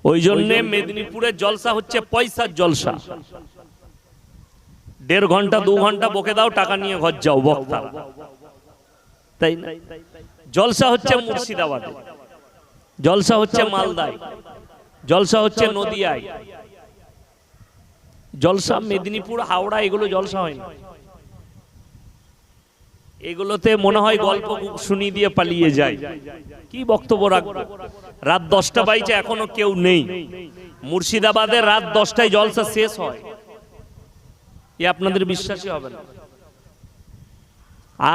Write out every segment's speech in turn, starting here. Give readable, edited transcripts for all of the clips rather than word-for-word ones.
ওই জন্য মেদিনীপুরের জলসা হচ্ছে পয়সার জলসা। 1.5 ঘন্টা 2 ঘন্টা বকে দাও, টাকা নিয়ে ঘর যাও বক্তা, তাই না? জলসা হচ্ছে মুর্শিদাবাদে, জলসা হচ্ছে মালদায়, জলসা হচ্ছে নদিয়ায়, জলসা মেদিনীপুর হাওড়া এগুলো জলসা হয় না। এগুলোতে মনে হয় গল্প শুনিয়ে দিয়ে পালিয়ে যায়, কি বক্তব্য রাখবো। রাত 10টা বাজছে এখনো কেউ নেই। মুর্শিদাবাদে রাত 10টায় জলসা শেষ হয়, এ আপনাদের বিশ্বাসই হবে না।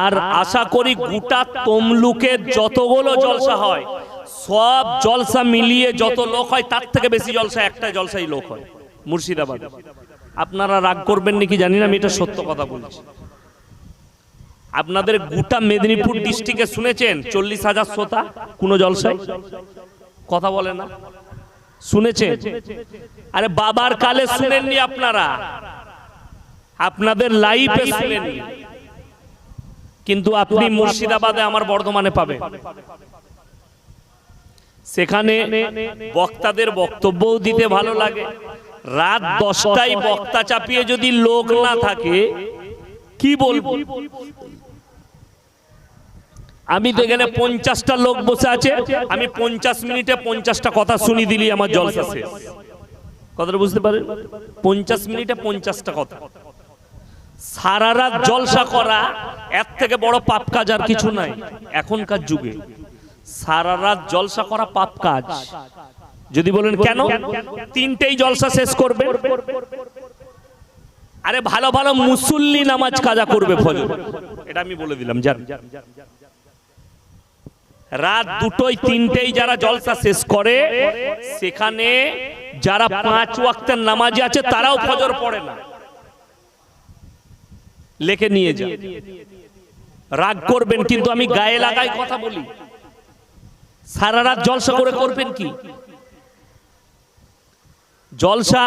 আর আশা করি গোটা তমলুকে যতগুলো জলসা হয় সব জলসা মিলিয়ে যত লোক হয় তার থেকে বেশি জলসা একটা জলসাই লোক হয় মুর্শিদাবাদে। আপনারা রাগ করবেন নাকি জানি না, আমি এটা সত্য কথা বলছি। আপনাদের গোটা মেদিনীপুর ডিস্ট্রিক্টে শুনেছেন 40,000 শ্রোতা কোন জলসায়? কথা বলে না, শুনেছেন? আরে বাবার কালে শুনেননি আপনারা, আপনাদের লাইফে শুনেননি, কিন্তু আপনি মুর্শিদাবাদে আমার বর্ধমানে পাবেন। সেখানে বক্তাদের বক্তব্যও দিতে ভালো লাগে। রাত 10টায় বক্তা চাপিয়ে যদি লোক না থাকে কি বলবো? আমি তো এখানে 50টা লোক বসে আছে, আমি 50 মিনিটে 50টা কথা শুনি দিলি আমার জলসা শেষ। কথাটা বুঝতে পারেন? 50 মিনিটে 50টা কথা। সারা রাত জলসা করা এর থেকে বড় পাপ কাজ আর কিছু নাই এখনকার যুগে। সারা রাত জলসা করা পাপ কাজ। যদি বলেন কেন? 3টেই জলসা শেষ করবে। আরে ভালো ভালো মুসল্লি নামাজ কাজা করবে ফজর, এটা আমি বলে দিলাম। জান রাত 2টোয় 3টেই যারা জলসা শেষ করে, সেখানে যারা 5 ওয়াক্তের নামাজি আছে তারাও ফজর পড়ে না। লেখে নিয়ে যান, রাগ করবেন কিন্তু আমি গায়ে লাগাই কথা বলি। সারা রাত জলসা করে করবেন কি? জলসা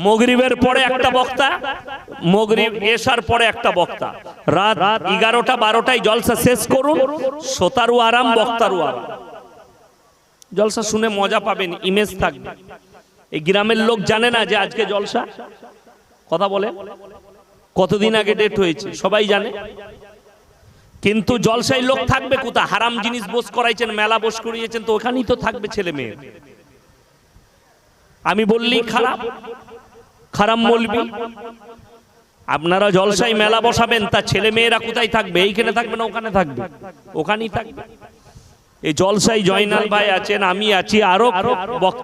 মাগরিবের পরে একটা বক্তা, মাগরিব এশার পরে একটা বক্তা, রাত 11টা 12টায় জলসা শেষ করুন। শ্রোতারও আরাম, বক্তারও আরাম। জলসা শুনে মজা পাবেন, ইমেজ থাকবে। এই গ্রামের লোক জানে না যে আজকে জলসা। কথা বলে কতদিন আগে ডেট হয়েছে সবাই জানে, কিন্তু জলসায় লোক থাকবে কোথা? হারাম জিনিস বোস করাইছেন, মেলা বোস করিয়েছেন, তো ওখানেই তো থাকবে ছেলে মেয়ে। আমি বললি খারাপ, খারাপ মৌলবি। আপনারা জলসায় মেলা বসাবেন, তা ছেলে মেয়েরা কোথায় থাকবে? এইখানে থাকবে না ওখানে থাকবে? ওখানেই থাকবে। এই জলসায় জয়নাল ভাই আছেন, আমি আছি, আরো